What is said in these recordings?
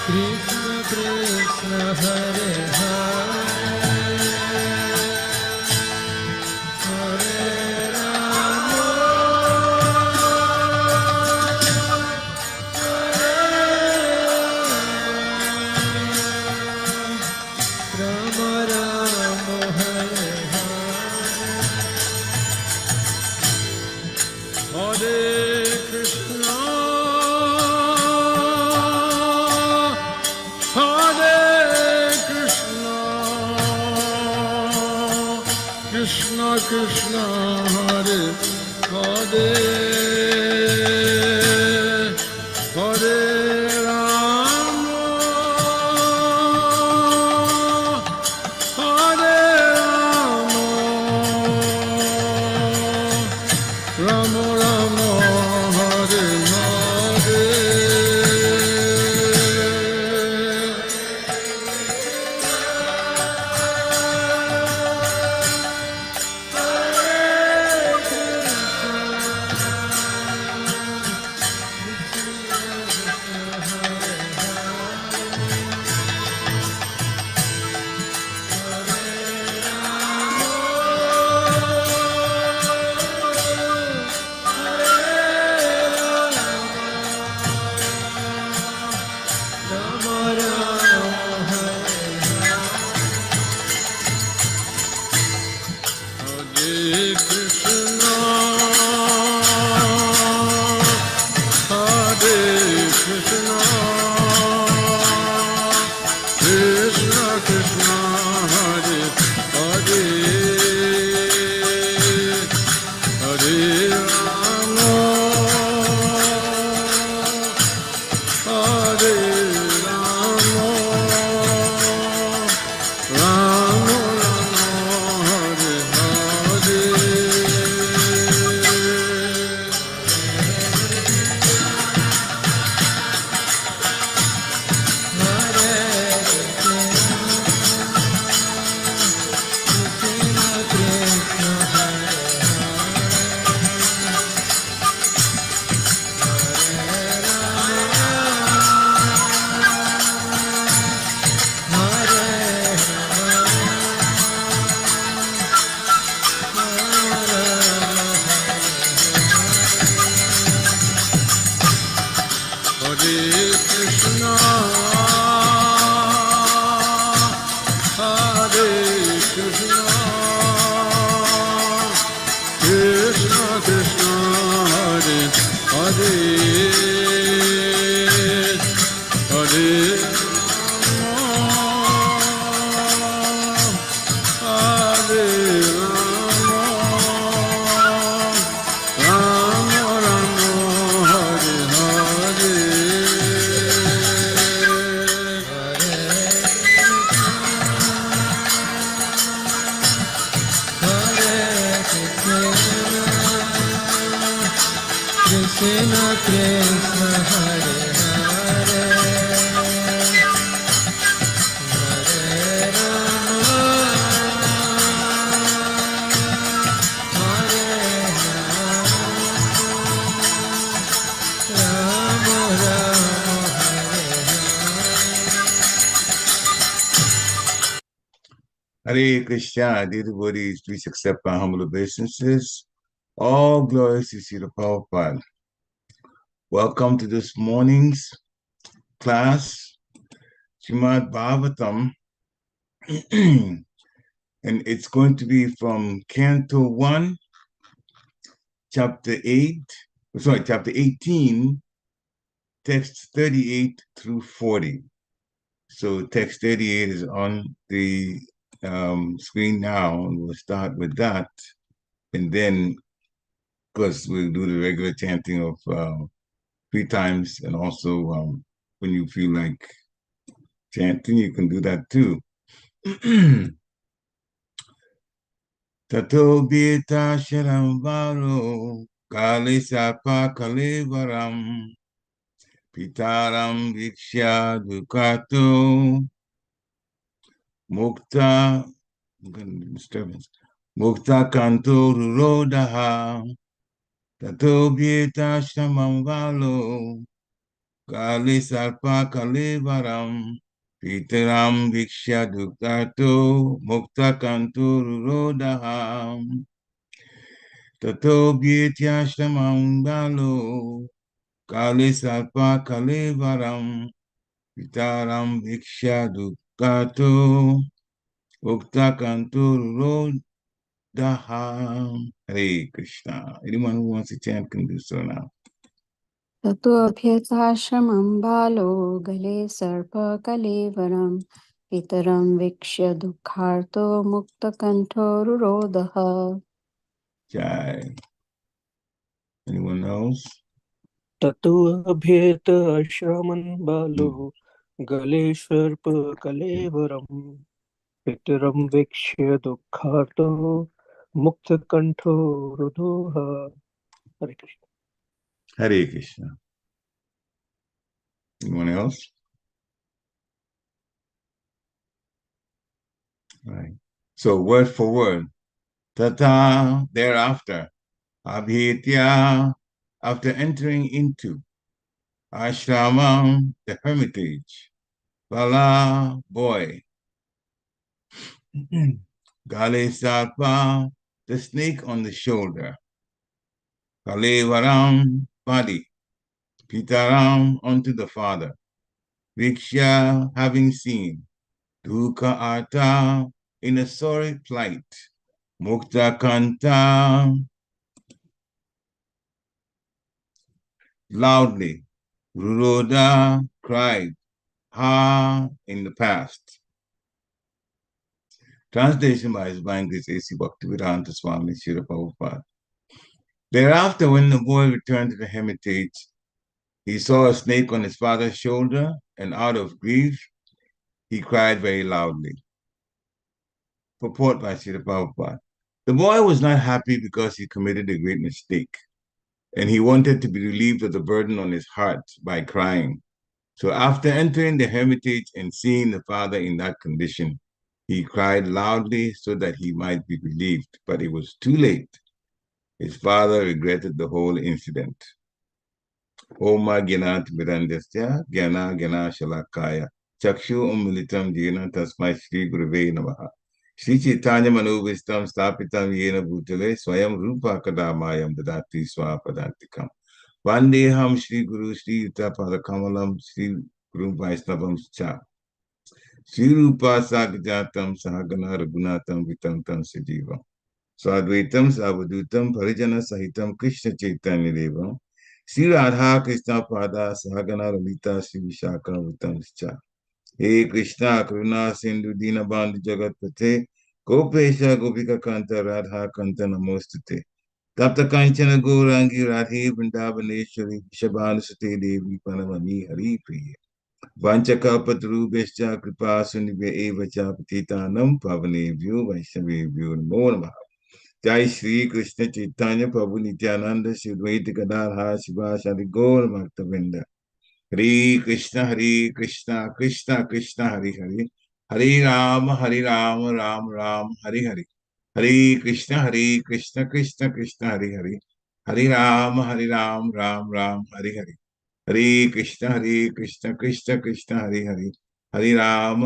Krishna Krishna Hare Hare Hare Rama Rama Rama Hare Hare Hare Krishna Krishna Krishna Hare Hare Hare Rama Hare Rama Rama Rama Hare Hare Krishna Krishna Hare Hare Hare Rama Hare Rama Rama Hare Hare Krishna, dear devotees, please accept my humble obeisances. All glories to Srila Prabhupada. Welcome to this morning's class, Srimad Bhagavatam, and it's going to be from Canto 1, chapter 18, text 38 through 40. So text 38 is on the screen now, and we'll start with that. And then, of course, we'll do the regular chanting of 3 times, and also when you feel like chanting, you can do that too. Tato Bita Sharam Varo Kali Sapa Kalivaram Pitaram Viksha Dukato Mukta disturbance Mukta Kanto Rurodaha Tato Bita Sharam Varo Kali Sarpa Kalivaram Pitaram Viksha Duktato Mukta Kanturodaham Tato Bhityashtamam Balo Kali Sarpa Kalivaram Pitaram Viksha Duktato Mukta Kanturodaham. Hare Krishna. Anyone who wants to chant can do so now. ततोऽभ्यसाश्रमं बालो गले सर्पकलेवरं पितरं वीक्ष्य दुःखार्तो मुक्तकण्ठोरुरोदः Jai. Anyone else? ततो अभ्येत श्रमन् बालो गले सर्पकलेवरम् पितरं वीक्ष्य दुःखार्तो मुक्तकण्ठो रुरोध। हरे Krishna. Hare Krishna. Anyone else? Right. So word for word. Tata, thereafter. Abhitya, after entering into. Ashramam, the hermitage. Bala, boy. Gale Sarpa, the snake on the shoulder. Kalevaram, body. Pitaram, unto the father. Viksha, having seen. Dukkha Arta, in a sorry plight. Mukta Kanta, loudly. Ruroda, cried. Ha, in the past. Translation by His Divine Grace A.C. Bhaktivedanta Swami Srila Prabhupada. Thereafter, when the boy returned to the hermitage, he saw a snake on his father's shoulder, and out of grief, he cried very loudly. Purport by Srila Prabhupada. The boy was not happy because he committed a great mistake, and he wanted to be relieved of the burden on his heart by crying. So after entering the hermitage and seeing the father in that condition, he cried loudly so that he might be relieved, but it was too late. His father regretted the whole incident. Oma Gyanat Mirandasya Gyana Gyana Shalakaya Chakshu Umilitam Jena Tasmai Shri Gurave Namaha Shri Chaitanya Manovistam Stapitam Yena Bhutale Swayam Rupa Kadamayam Dadati Swapadantikam Vandeham Shri Guru Shri Yuta Padakamalam Shri Guru Vaisnavam Cha Shri Rupa Sagajatam Sahagana Raghunatam Vitantam Sajivam Swadvaitam Savadutam Parijana Sahitam Krishna Chaitanya Devam Sri Radha Krishna Pada Sahagana Lalita Sri Vishaka Vitam Cha He Krishna Karuna Sindhu Dina Bandhu Jagat Pate Gopesha Gopika Kanta Radha Kanta Namostute Tapta Kanchana Gourangi Radhe Vrindavaneshwari Shabhanusate Devi Panamani Hari Priya Vanchakapatrubhescha Kripa Sunibhya Eva Cha Patitanam Pavanebhyo Vaishnavebhyo Namo Namaha Jai Shri Krishna Chaitanya Prabhu Nityananda Shri Advaita Gadadhar Shivasadi Gaur Bhaktavinda Hare Krishna Krishna Krishna Hare Hare Hare Rama Ram Hare Hare Hare Krishna Krishna Krishna Hare Hare Hare Ram Ram Hare Hare Hare Krishna Krishna Krishna Hare Hare Hare Ram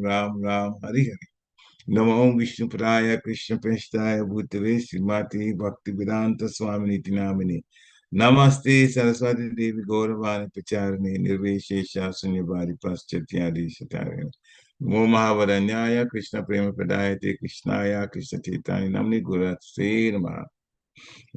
Ram Hare Hare Namo Vishnu Praya Krishna Prasthaya Bhutale Srimati Bhakti Vedanta Swami Namini Namaste Saraswati Devi Gauravani Pacharani Nirveshesha Sunyabhari Paschatyadi Satarana Namo Mahavaranyaya Krishna Prema Pradayate Krishnaya Krishna Chaitanya Namni Gurat Se Namaha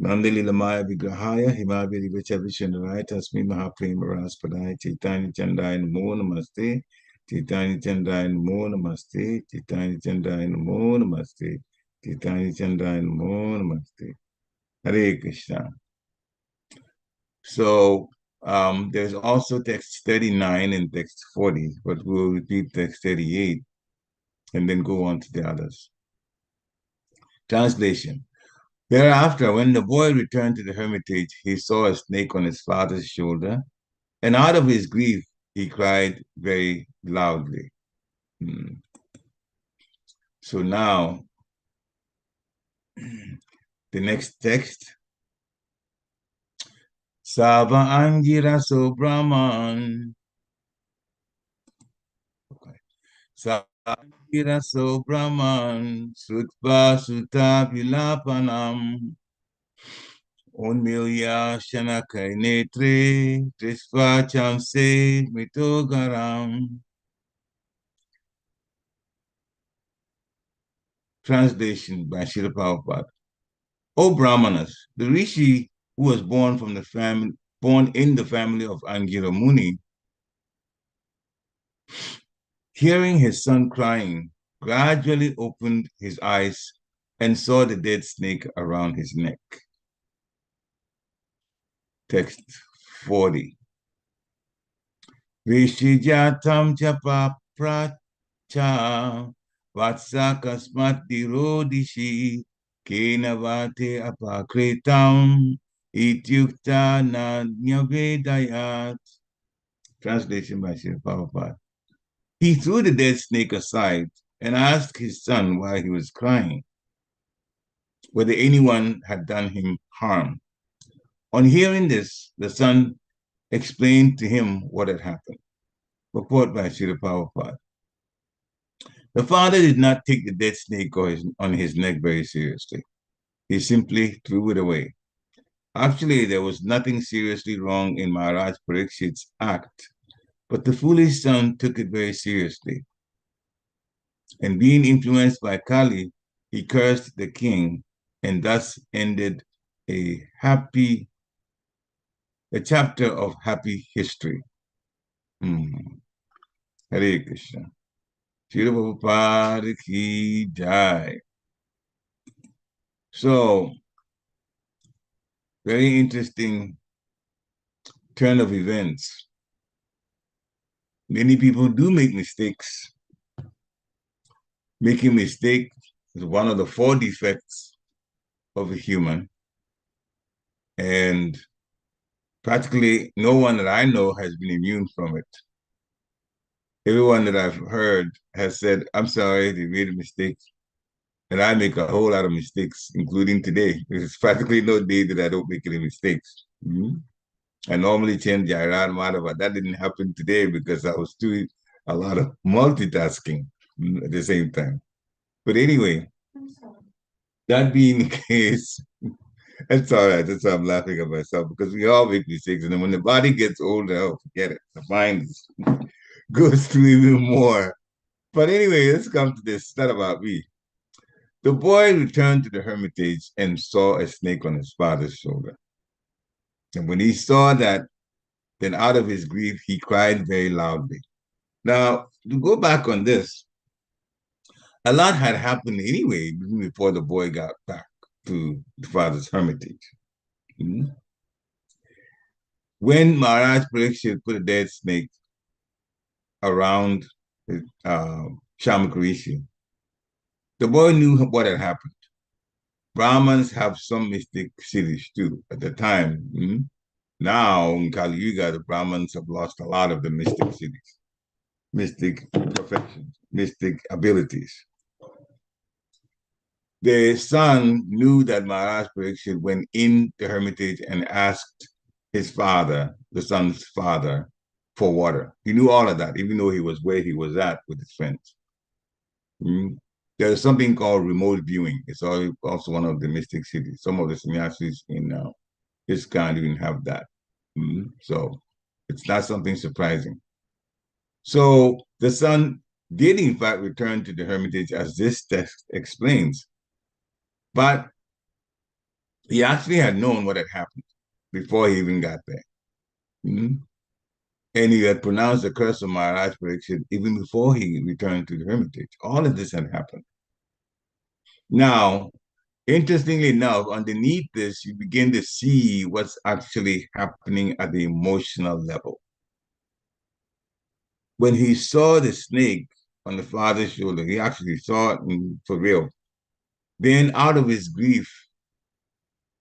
Nandalila Maya Vigrahaya Himaviri Vachavishanaraya Tasmi Mahaprema Raspadaya Chaitanya Chandaya Namo Namaste Chaitanya Chandaya Namo Namaste Chaitanya Chandaya Namo Namaste Chaitanya Chandaya Namo Namaste Hare Krishna. So there's also text 39 and text 40, but we'll repeat text 38 and then go on to the others. Translation. Thereafter, when the boy returned to the hermitage, he saw a snake on his father's shoulder, and out of his grief, he cried very loudly. So now, the next text, Sava Angira So Brahman. Okay. Sava Angira So Brahman. Sutva Sutta Vilapanam. Unmilya Shanakai Netre. Trisva Chamse Mitogaram. Translation by Srila Prabhupada. O Brahmanas, the rishi who was born in the family of Angira Muni, hearing his son crying, gradually opened his eyes and saw the dead snake around his neck. Text 40. Vishijatam chapa pracha vatsakasmat dirodishi kenavate apakritam ityukta nanyavedayat. Translation by Srila Prabhupada. He threw the dead snake aside and asked his son while he was crying whether anyone had done him harm. On hearing this, the son explained to him what had happened. Report by Srila Prabhupada. The father did not take the dead snake on his neck very seriously. He simply threw it away. Actually, there was nothing seriously wrong in Maharaj Pariksit's act, but the foolish son took it very seriously. And being influenced by Kali, he cursed the king and thus ended a chapter of happy history. Hare Krishna. Srila Prabhupada ki jai. So, very interesting turn of events. Many people do make mistakes. Making a mistake is one of the 4 defects of a human. And practically no one that I know has been immune from it. Everyone that I've heard has said, I'm sorry, they made a mistake. And I make a whole lot of mistakes, including today. There's practically no day that I don't make any mistakes. I normally change Jairan Madhava. That didn't happen today because I was doing a lot of multitasking at the same time. But anyway, that being the case, that's all right. That's why I'm laughing at myself because we all make mistakes. And then when the body gets older, oh, forget it. The mind goes through even more. But anyway, let's come to this. It's not about me. The boy returned to the hermitage and saw a snake on his father's shoulder. And when he saw that, then out of his grief, he cried very loudly. Now, to go back on this, a lot had happened anyway before the boy got back to the father's hermitage. When Maharaj Pariksit put a dead snake around Shamakarishi, the boy knew what had happened. Brahmins have some mystic cities too at the time. Now, in Kali Yuga, the Brahmins have lost a lot of the mystic cities, mystic perfections, mystic abilities. The son knew that Maharaj Pariksit went in the hermitage and asked his father, the son's father, for water. He knew all of that, even though he was where he was at with his friends. There's something called remote viewing. It's also one of the mystic cities. Some of the sannyasis in ISKCON even have that. So it's not something surprising. So the son did in fact return to the hermitage as this text explains. But he actually had known what had happened before he even got there. And he had pronounced the curse of Maharaj Pariksit even before he returned to the hermitage. All of this had happened. Now, interestingly enough, underneath this, you begin to see what's actually happening at the emotional level. When he saw the snake on the father's shoulder, he actually saw it for real. Then out of his grief,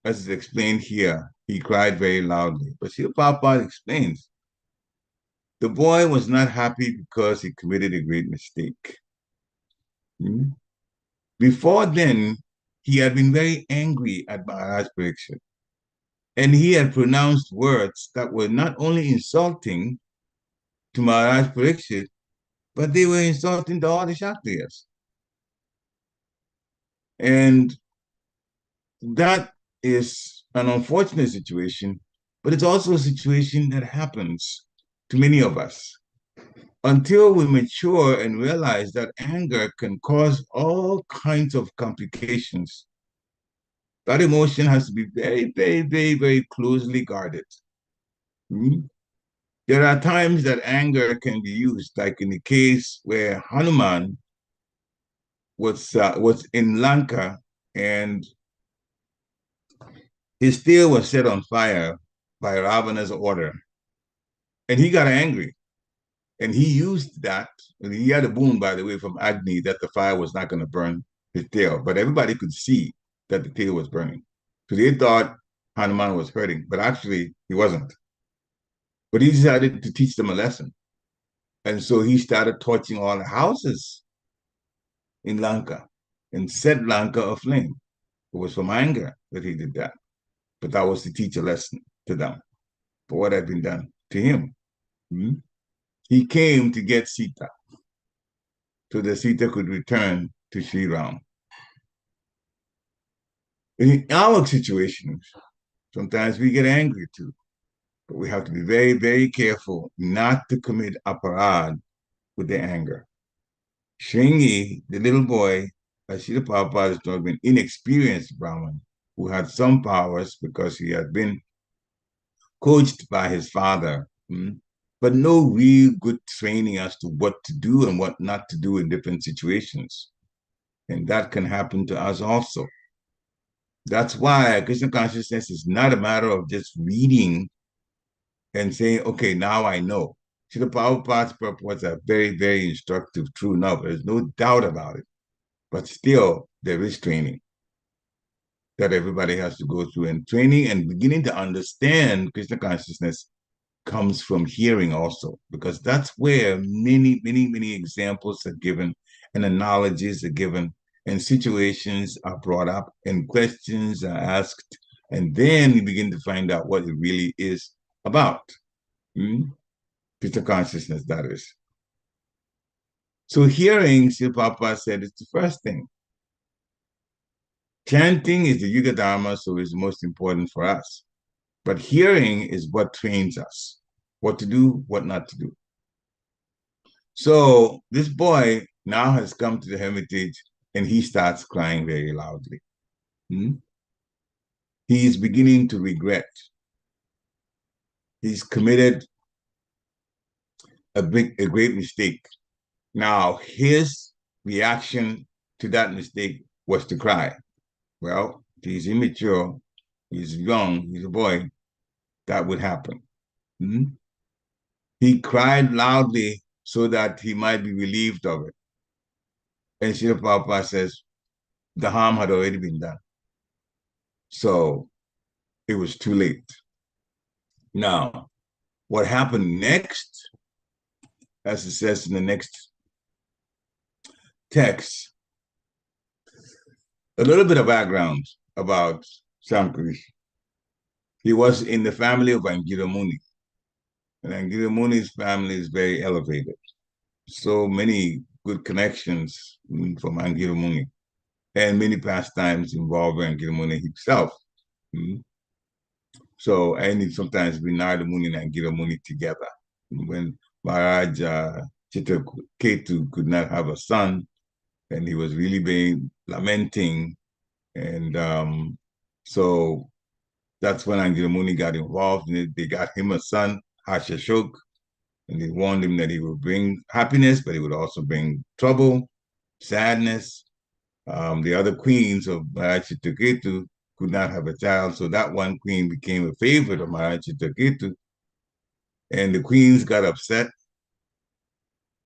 as is explained here, he cried very loudly. But Srila Prabhupada explains, the boy was not happy because he committed a great mistake. Before then, he had been very angry at Maharaj Pariksit. And he had pronounced words that were not only insulting to Maharaj Pariksit, but they were insulting to all the Kshatriyas. And that is an unfortunate situation, but it's also a situation that happens to many of us. Until we mature and realize that anger can cause all kinds of complications, that emotion has to be very, very, very, very closely guarded. Hmm? There are times that anger can be used, like in the case where Hanuman was in Lanka and his tail was set on fire by Ravana's order, and he got angry, and he used that. And he had a boon, by the way, from Agni that the fire was not going to burn his tail, but everybody could see that the tail was burning, so they thought Hanuman was hurting, but actually he wasn't. But he decided to teach them a lesson, and so he started torching all the houses in Lanka and set Lanka aflame. It was from anger that he did that. But that was to teach a lesson to them for what had been done to him. Hmm? He came to get Sita so that Sita could return to Sri Ram. In our situations, sometimes we get angry too, but we have to be very, very careful not to commit aparad with the anger. Shringi, the little boy, as Srila Prabhupada has told me, inexperienced Brahmin who had some powers because he had been coached by his father, but no real good training as to what to do and what not to do in different situations. And that can happen to us also. That's why Krishna consciousness is not a matter of just reading and saying, okay, now I know. See, the Prabhupada's purports are very, very instructive, true enough. There's no doubt about it. But still, there is training that everybody has to go through. And training and beginning to understand Krishna consciousness comes from hearing also, because that's where many, many, many examples are given and analogies are given and situations are brought up and questions are asked. And then you begin to find out what it really is about. Krishna consciousness, that is. So hearing, Srila Prabhupada said, is the first thing. Chanting is the Yuga Dharma, so it's most important for us. But hearing is what trains us, what to do, what not to do. So this boy now has come to the hermitage and he starts crying very loudly. He is beginning to regret. He's committed a great mistake. Now, his reaction to that mistake was to cry. Well, he's immature, he's young, he's a boy, that would happen. He cried loudly so that he might be relieved of it. And Srila Prabhupada says the harm had already been done. So it was too late. Now, what happened next, as it says in the next text, a little bit of background about Sankarishi. He was in the family of Angira Muni. And Angira Muni's family is very elevated. So many good connections from Angira Muni and many pastimes involving Angira Muni himself. So, and sometimes we Narada Muni and Angira Muni together. When Maharaj Chitraketu could not have a son, and he was really lamenting. And so that's when Angira Muni got involved, and they got him a son, Hashashok, and they warned him that he would bring happiness, but he would also bring trouble, sadness. The other queens of Maharaj Chitraketu could not have a child, so that one queen became a favorite of Maharaj Chitraketu, and the queens got upset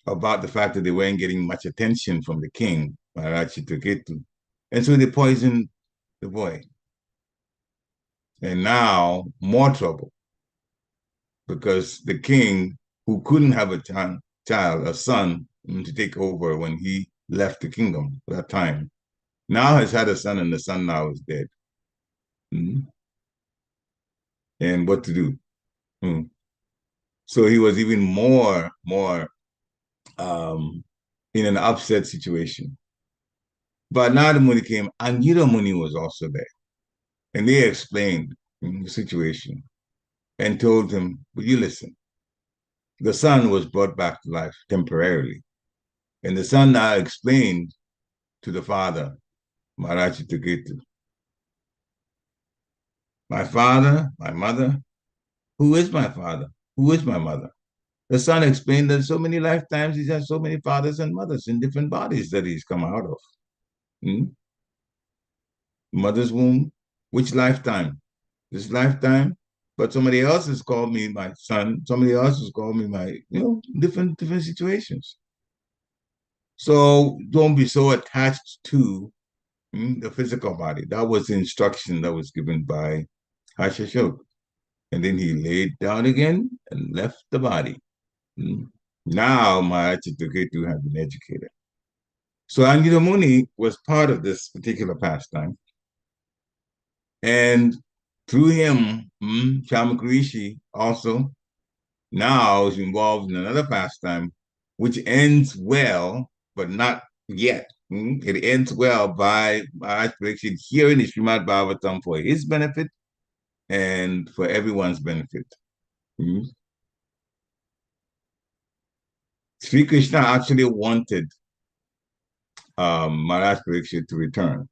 about the fact that they weren't getting much attention from the king, Maharaj Chitraketu, and so they poisoned the boy. And now more trouble, because the king, who couldn't have a child, a son, to take over when he left the kingdom at that time, now has had a son, and the son now is dead. and what to do. Hmm. So he was even more um, in an upset situation. But now the Muni came, Angira Muni was also there. And they explained the situation and told him, will you listen? The son was brought back to life temporarily. And the son now explained to the father, Maharaj Chitraketu, my father, my mother, who is my father? Who is my mother? The son explained that so many lifetimes he's had so many fathers and mothers in different bodies that he's come out of. Hmm? Mother's womb, which lifetime? This lifetime, but somebody else has called me my son. Somebody else has called me my, different situations. So don't be so attached to the physical body. That was the instruction that was given by Hashashok. And then he laid down again and left the body. Now my Chitraketu had been educated. So Angira Muni was part of this particular pastime. And through him, Shamakrishi also now is involved in another pastime, which ends well, but not yet. It ends well by Maharaj Pariksit hearing the Srimad Bhagavatam for his benefit and for everyone's benefit. Sri Krishna actually wanted Maharaj Pariksit to return,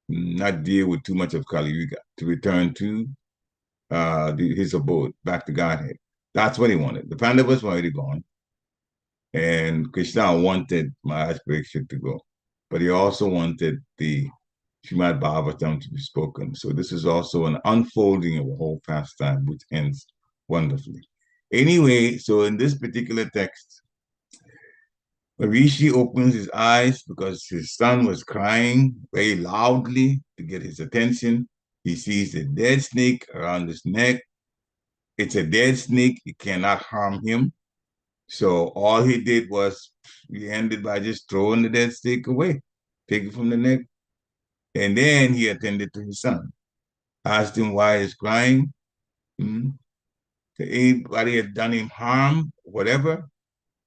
not deal with too much of Kali Yuga, to return to his abode, back to Godhead. That's what he wanted. The Pandavas were already gone, and Krishna wanted Maharaj Pariksit to go, but he also wanted the Srimad Bhagavatam to be spoken. So this is also an unfolding of a whole pastime, which ends wonderfully. Anyway, so in this particular text, Rishi opens his eyes because his son was crying very loudly to get his attention. He sees a dead snake around his neck. It's a dead snake. It cannot harm him. So all he did was he ended by just throwing the dead snake away, take it from the neck. And then he attended to his son, asked him why he's crying. Anybody had done him harm, whatever.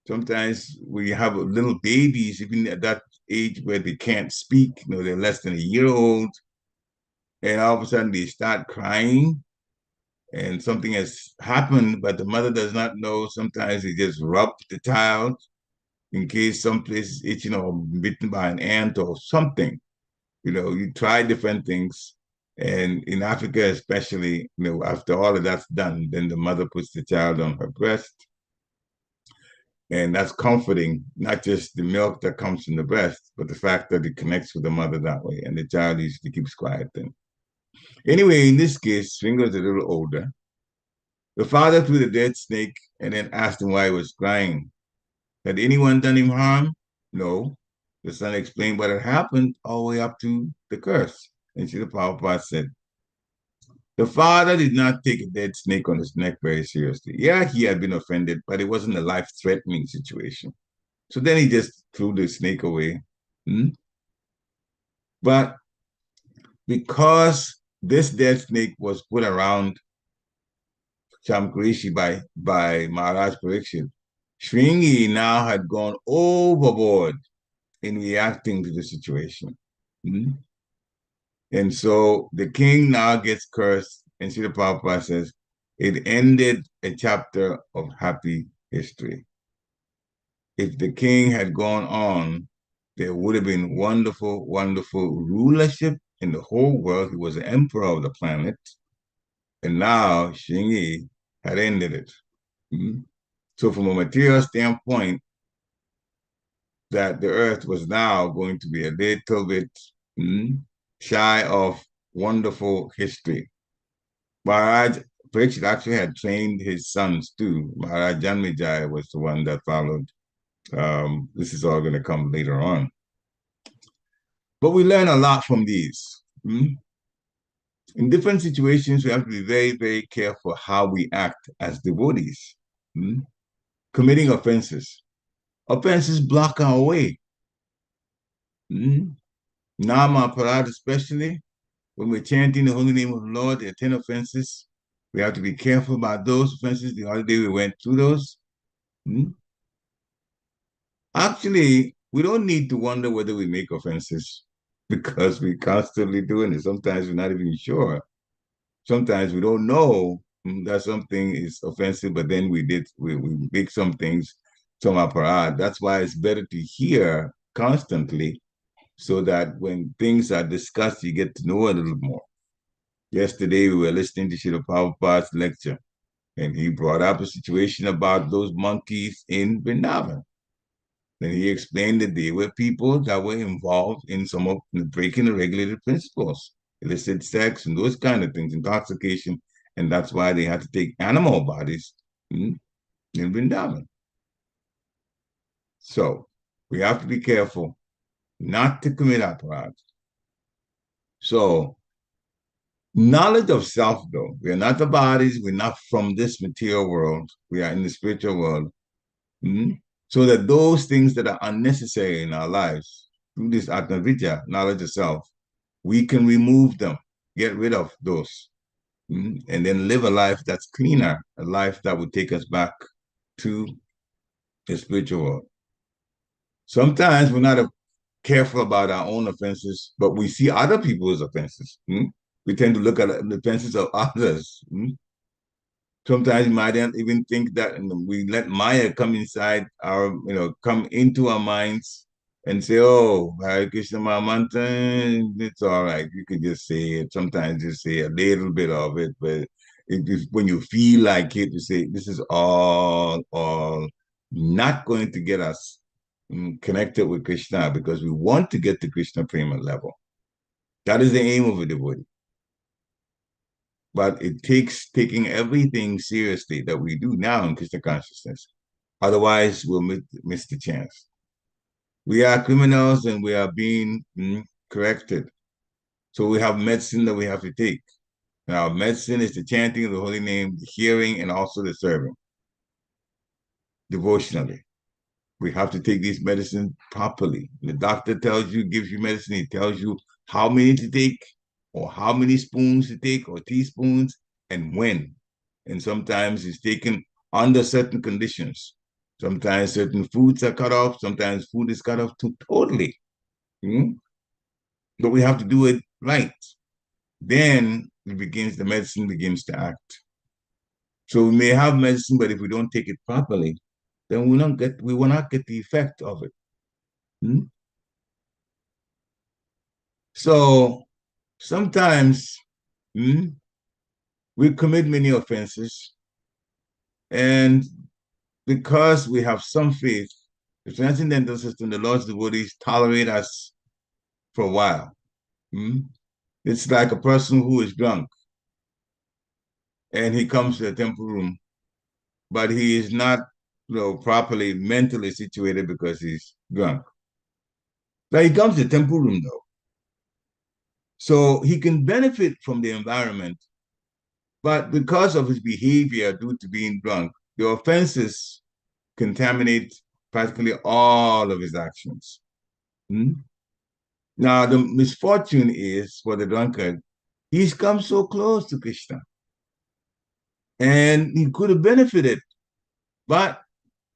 Sometimes we have little babies, even at that age where they can't speak, they're less than a year old, and all of a sudden they start crying, and something has happened, but the mother does not know. Sometimes they just rub the child in case someplace is itching or bitten by an ant or something. You try different things. And in Africa, especially, after all of that's done, then the mother puts the child on her breast. And that's comforting, not just the milk that comes from the breast, but the fact that it connects with the mother that way. And the child usually keeps quiet then. Anyway, in this case, Sringa is a little older. The father threw the dead snake and then asked him why he was crying. Had anyone done him harm? No. The son explained what had happened all the way up to the curse. And Srila Prabhupada said, the father did not take a dead snake on his neck very seriously. Yeah, he had been offended, but it wasn't a life-threatening situation. So then he just threw the snake away. But because this dead snake was put around Shamkrishi by Maharaj Pariksit, Shringi now had gone overboard in reacting to the situation. And so the king now gets cursed, and Srila Prabhupada says, it ended a chapter of happy history. If the king had gone on, there would have been wonderful, wonderful rulership in the whole world. He was the emperor of the planet. And now Shingi had ended it. So from a material standpoint, that the earth was now going to be a little bit shy of wonderful history. Maharaj Pariksit actually had trained his sons too. Maharaj Janmejaya was the one that followed. This is all going to come later on. But we learn a lot from these. In different situations, we have to be very, very careful how we act as devotees. Committing offenses. Offenses block our way. Nama Parad especially, when we're chanting the holy name of the Lord, there are 10 offenses. We have to be careful about those offenses. The other day we went through those. Hmm? Actually, we don't need to wonder whether we make offenses because we're constantly doing it. Sometimes we're not even sure. Sometimes we don't know that something is offensive, but then we make some things some apparat. That's why it's better to hear constantly so that when things are discussed, you get to know a little more. Yesterday, we were listening to Srila Prabhupada's lecture, and he brought up a situation about those monkeys in Vrindavan. Then he explained that they were people that were involved in some of the breaking the regulated principles, illicit sex and those kind of things, intoxication, and that's why they had to take animal bodies in Vrindavan. So we have to be careful not to commit aparadh. So knowledge of self, though, we are not the bodies, we're not from this material world, we are in the spiritual world. So that those things that are unnecessary in our lives, through this Atmavidya, knowledge of self, we can remove them, get rid of those, and then live a life that's cleaner, a life that would take us back to the spiritual world. Sometimes we're not careful about our own offenses, but we see other people's offenses. We tend to look at the offenses of others. Sometimes you might even think that we let Maya come inside come into our minds and say, oh, Hare Krishna Mahamantra, it's all right. You can just say it. Sometimes just say a little bit of it, but when you feel like it, you say, this is all not going to get us connected with Krishna because we want to get to Krishna Prema level. That is the aim of a devotee. But it takes taking everything seriously that we do now in Krishna consciousness. Otherwise, we'll miss the chance. We are criminals and we are being corrected. So we have medicine that we have to take. Now, medicine is the chanting of the holy name, the hearing, and also the serving devotionally. We have to take these medicines properly. The doctor tells you, gives you medicine, he tells you how many to take, or how many spoons to take, or teaspoons, and when. And sometimes it's taken under certain conditions. Sometimes certain foods are cut off, sometimes food is cut off totally. But we have to do it right. Then the medicine begins to act. So we may have medicine, but if we don't take it properly, then we will not get the effect of it. So sometimes we commit many offenses, and because we have some faith, the transcendental system, the Lord's devotees tolerate us for a while. It's like a person who is drunk and he comes to the temple room, but he is not properly mentally situated because he's drunk. But he comes to the temple room though. So he can benefit from the environment, but because of his behavior due to being drunk, the offenses contaminate practically all of his actions. Now, the misfortune is for the drunkard, he's come so close to Krishna. And he could have benefited, but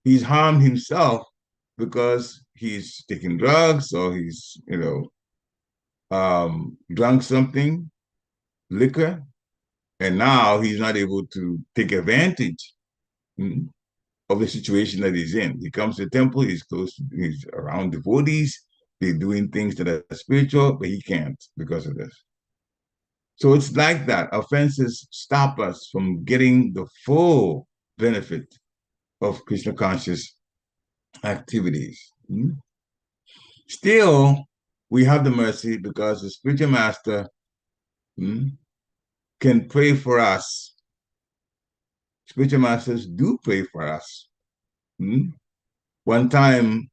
he's harmed himself because he's taking drugs or he's, drunk something, liquor, and now he's not able to take advantage of the situation that he's in. He comes to the temple, he's around devotees, they're doing things that are spiritual, but he can't because of this. So it's like that. Offenses stop us from getting the full benefit of Krishna conscious activities. Still, we have the mercy because the spiritual master can pray for us. Spiritual masters do pray for us. One time,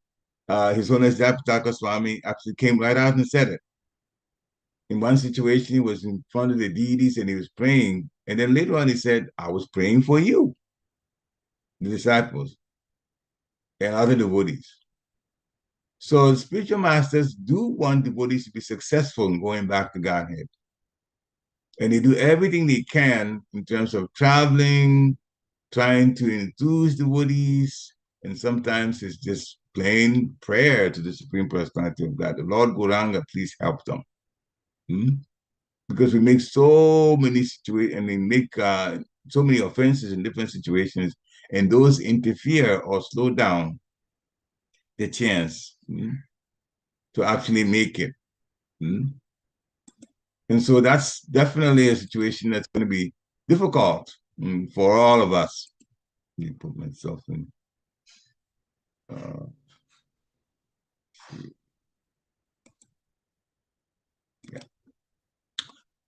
His Holiness Jayapataka Swami actually came right out and said it. In one situation, he was in front of the deities and he was praying. And then later on, he said, I was praying for you, the disciples, and other devotees. So the spiritual masters do want devotees to be successful in going back to Godhead. And they do everything they can in terms of traveling, trying to enthuse the woodies, and sometimes it's just plain prayer to the Supreme Personality of God. The Lord Gauranga, please help them. Hmm? Because we make so many situations, and we make so many offenses in different situations, and those interfere or slow down the chance to actually make it. And so that's definitely a situation that's going to be difficult for all of us. Let me put myself in. Yeah.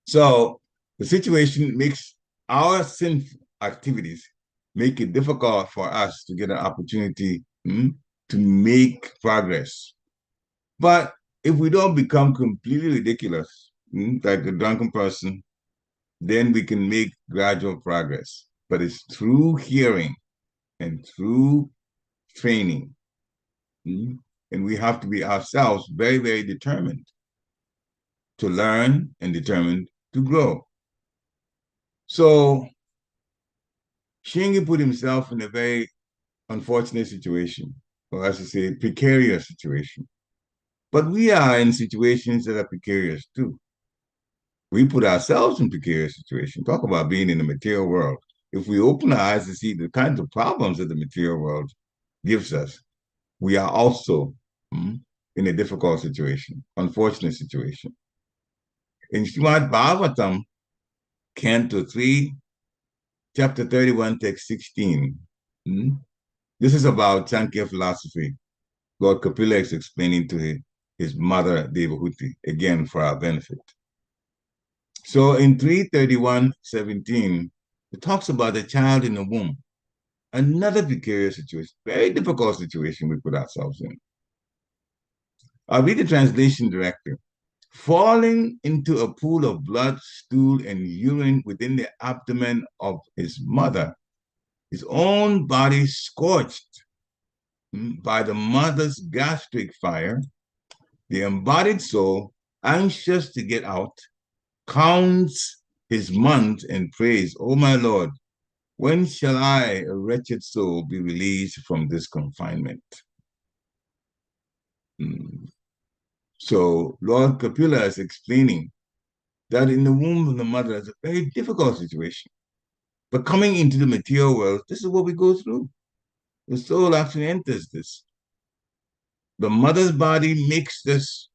So the situation makes our sinful activities make it difficult for us to get an opportunity to make progress. But if we don't become completely ridiculous, like a drunken person, then we can make gradual progress. But it's through hearing and through training. And we have to be ourselves very, very determined to learn and determined to grow. So Shingi put himself in a very unfortunate situation, or I should say, precarious situation. But we are in situations that are precarious too. We put ourselves in precarious situations. Talk about being in the material world. If we open our eyes to see the kinds of problems that the material world gives us, we are also in a difficult situation, unfortunate situation. In Srimad Bhagavatam, Canto 3, chapter 31, text 16, this is about Sankhya philosophy. Lord Kapila is explaining to his mother, Devahuti, again for our benefit. So in 331:17, it talks about the child in the womb. Another precarious situation, very difficult situation we put ourselves in. I'll read the translation directly. Falling into a pool of blood, stool, and urine within the abdomen of his mother, his own body scorched by the mother's gastric fire, the embodied soul, anxious to get out, counts his months and prays, "Oh my Lord, when shall I, a wretched soul, be released from this confinement?" So Lord Kapila is explaining that in the womb of the mother is a very difficult situation. But coming into the material world, this is what we go through. The soul actually enters this. The mother's body makes this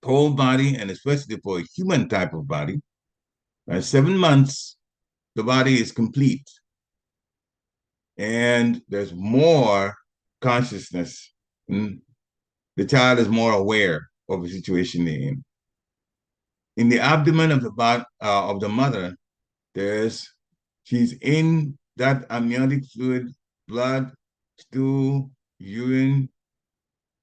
whole body, and especially for a human type of body. At 7 months, the body is complete. And there's more consciousness. The child is more aware of the situation they're in. In the abdomen of the mother, she's in that amniotic fluid, blood, stool, urine,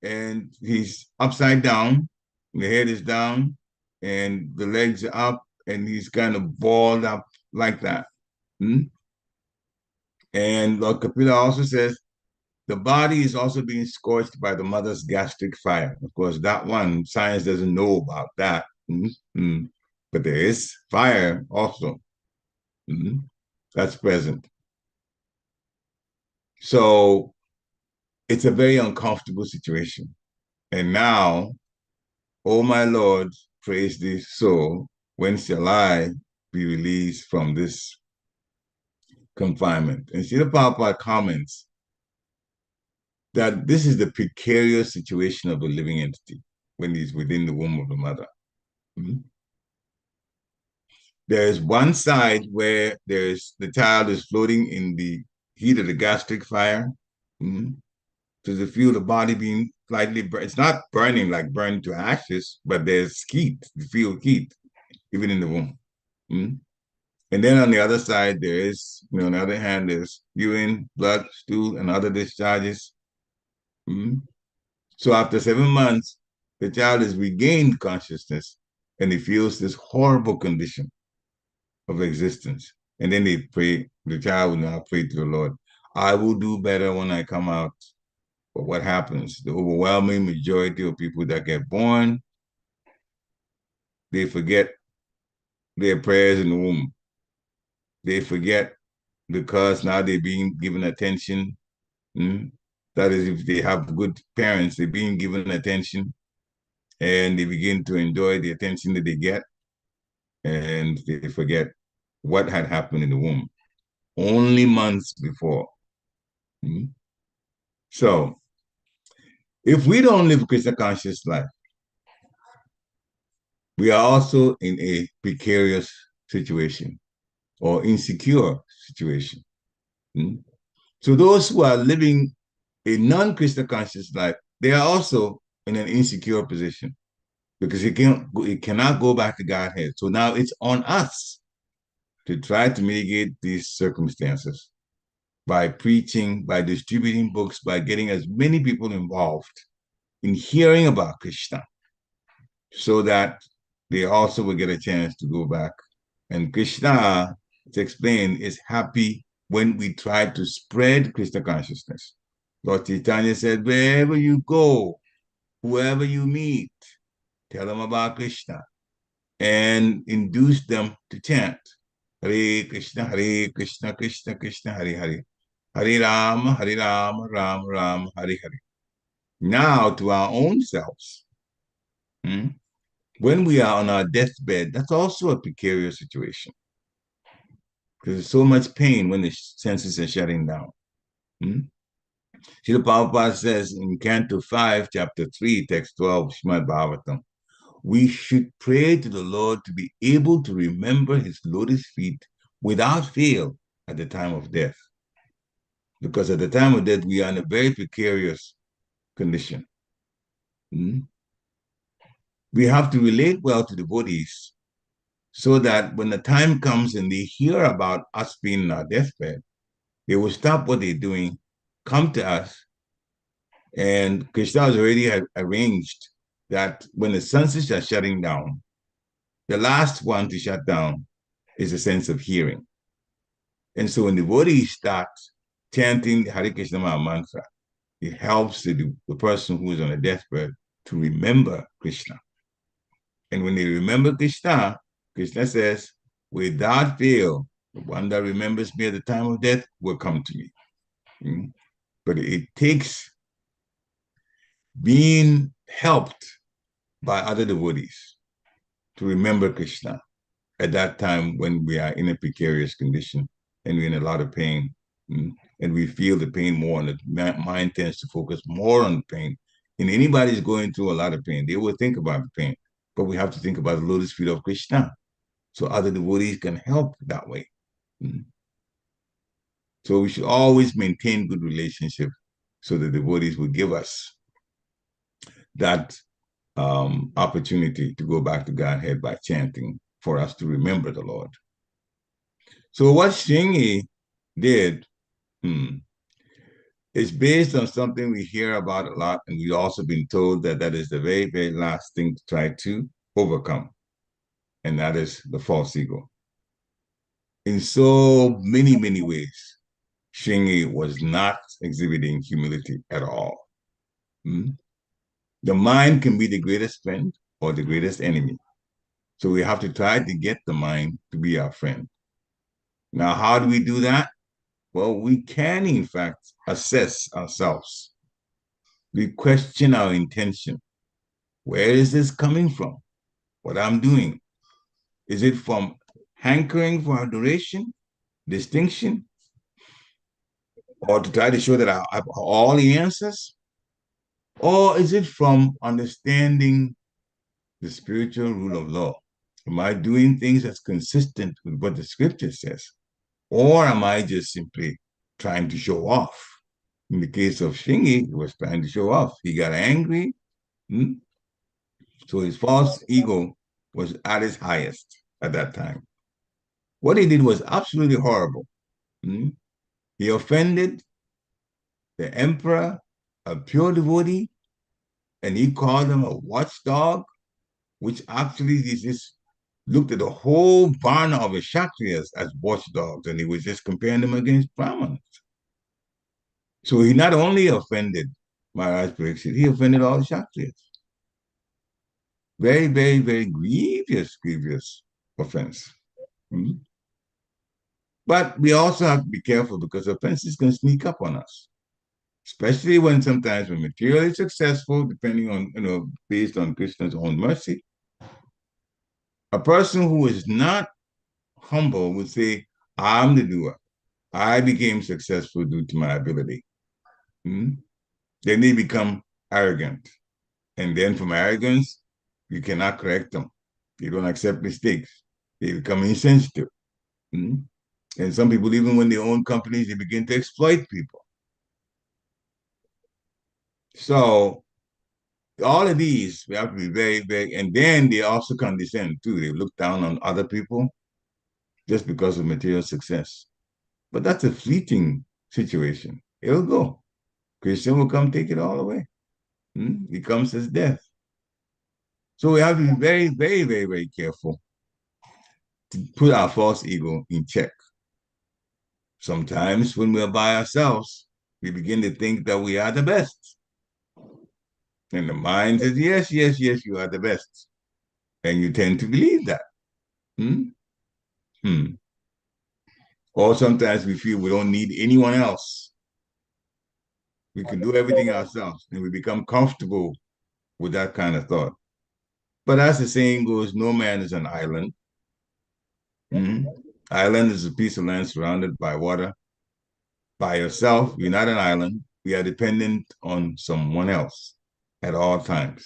and he's upside down. The head is down, and the legs are up, and he's kind of balled up like that. And Lord Kapila also says the body is also being scorched by the mother's gastric fire. Of course, that one, science doesn't know about that. But there is fire also that's present. So it's a very uncomfortable situation. And now, oh my Lord, praise thee so, when shall I be released from this confinement? And Srila Prabhupada comments that this is the precarious situation of a living entity when he's within the womb of the mother. There's one side where the child is floating in the heat of the gastric fire. So you feel the body being slightly burnt. It's not burning like burned to ashes, but there's heat. You feel heat, even in the womb. And then on the other side, on the other hand, there's urine, blood, stool, and other discharges. So after 7 months, the child has regained consciousness and he feels this horrible condition of existence. And then the child will now pray to the Lord, I will do better when I come out. But what happens? The overwhelming majority of people that get born, they forget their prayers in the womb. They forget because now they're being given attention. That is, if they have good parents, they're being given attention and they begin to enjoy the attention that they get, and they forget what had happened in the womb only months before. So, if we don't live Krishna conscious life, we are also in a precarious situation or insecure situation. So those who are living a non-Krishna conscious life, they are also in an insecure position because it cannot go back to Godhead. So now it's on us to try to mitigate these circumstances by preaching, by distributing books, by getting as many people involved in hearing about Krishna so that they also will get a chance to go back. And Krishna, to explain, is happy when we try to spread Krishna consciousness. Lord Chaitanya said, wherever you go, whoever you meet, tell them about Krishna and induce them to chant Hare Krishna, Krishna Krishna, Hare Hare. Hare Rama, Rama Rama, Hare Hare. Now to our own selves. When we are on our deathbed, that's also a precarious situation. Because there's so much pain when the senses are shutting down. Srila Prabhupada says in Canto 5, Chapter 3, Text 12, Srimad Bhagavatam, we should pray to the Lord to be able to remember his lotus feet without fail at the time of death. Because at the time of death, we are in a very precarious condition. We have to relate well to devotees so that when the time comes and they hear about us being in our deathbed, they will stop what they're doing, come to us, and Krishna has already arranged that when the senses are shutting down, the last one to shut down is the sense of hearing. And so when devotees start chanting the Hare Krishna mantra, it helps the person who is on a deathbed to remember Krishna. And when they remember Krishna, Krishna says, without fail, the one that remembers me at the time of death will come to me. But it takes being helped by other devotees to remember Krishna at that time when we are in a precarious condition and we're in a lot of pain. And we feel the pain more, and the mind tends to focus more on the pain. And anybody's going through a lot of pain, they will think about the pain. But we have to think about the lotus feet of Krishna so other devotees can help that way. So we should always maintain good relationship so the devotees will give us that opportunity to go back to Godhead by chanting for us to remember the Lord. So what Shingi did is based on something we hear about a lot, and we've also been told that that is the very, very last thing to try to overcome, and that is the false ego. In so many, many ways, Shingi was not exhibiting humility at all. The mind can be the greatest friend or the greatest enemy. So we have to try to get the mind to be our friend. Now, how do we do that? Well, we can, in fact, assess ourselves. We question our intention. Where is this coming from? What I'm doing? Is it from hankering for adoration, distinction, or to try to show that I have all the answers? Or is it from understanding the spiritual rule of law? Am I doing things that's consistent with what the scripture says? Or am I just simply trying to show off? In the case of Shingi, he was trying to show off. He got angry. So his false ego was at its highest at that time. What he did was absolutely horrible. He offended the emperor, a pure devotee, and he called him a watchdog, which actually he just looked at the whole varna of the Kshatriyas as watchdogs, and he was just comparing them against Brahmins. So he not only offended Maharaj Pariksit, he offended all the Kshatriyas. Very, very, very grievous offense. Hmm? But we also have to be careful because offenses can sneak up on us, especially when sometimes we're materially successful, depending on, based on Krishna's own mercy. A person who is not humble would say, I'm the doer. I became successful due to my ability. Hmm? Then they become arrogant. And then from arrogance, you cannot correct them. They don't accept mistakes. They become insensitive. Hmm? And some people, even when they own companies, they begin to exploit people. So all of these, we have to be very, very, and then they also condescend too. They look down on other people just because of material success. But that's a fleeting situation. It'll go. Krishna will come take it all away. He comes as death. So we have to be very, very, very, very careful to put our false ego in check. Sometimes when we're by ourselves, we begin to think that we are the best. And the mind says, yes, yes, yes, you are the best. And you tend to believe that. Hmm? Hmm. Or sometimes we feel we don't need anyone else. We can do everything ourselves, and we become comfortable with that kind of thought. But as the saying goes, no man is an island. Hmm? Island is a piece of land surrounded by water. By yourself, you're not an island. We are dependent on someone else at all times.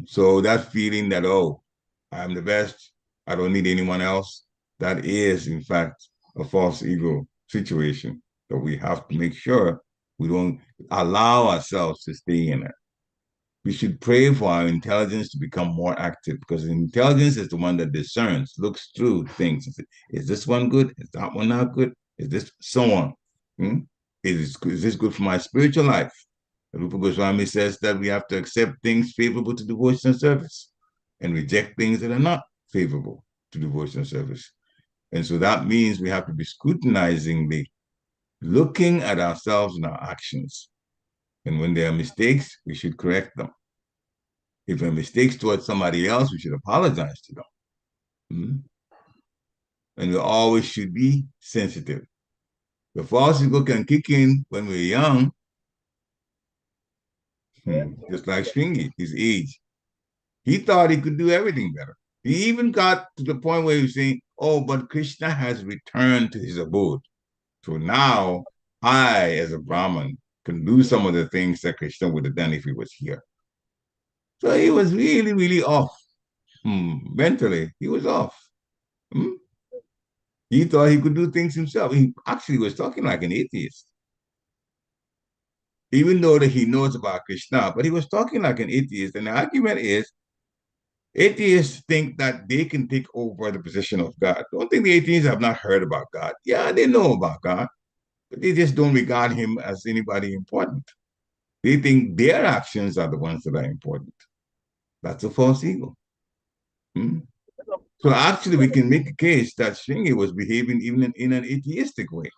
So that feeling that, oh, I'm the best, I don't need anyone else, that is, in fact, a false ego situation that we have to make sure we don't allow ourselves to stay in it. We should pray for our intelligence to become more active because intelligence is the one that discerns, looks through things. Is this one good? Is that one not good? Is this so on? Is this good for my spiritual life? Rupa Goswami says that we have to accept things favorable to devotional service and reject things that are not favorable to devotional service. And so that means we have to be scrutinizingly looking at ourselves and our actions. And when there are mistakes, we should correct them. If there are mistakes towards somebody else, we should apologize to them. And we always should be sensitive. The false ego can kick in when we're young, just like Shringi, his age. He thought he could do everything better. He even got to the point where he was saying, oh, but Krishna has returned to his abode. So now I, as a Brahmin, can do some of the things that Krishna would have done if he was here. So he was really, really off. Mentally, he was off. He thought he could do things himself. He actually was talking like an atheist. Even though that he knows about Krishna, but he was talking like an atheist. And the argument is, atheists think that they can take over the position of God. Don't think the atheists have not heard about God. Yeah, they know about God, but they just don't regard him as anybody important. They think their actions are the ones that are important. That's a false ego. So actually, we can make a case that Shringi was behaving even in an atheistic way.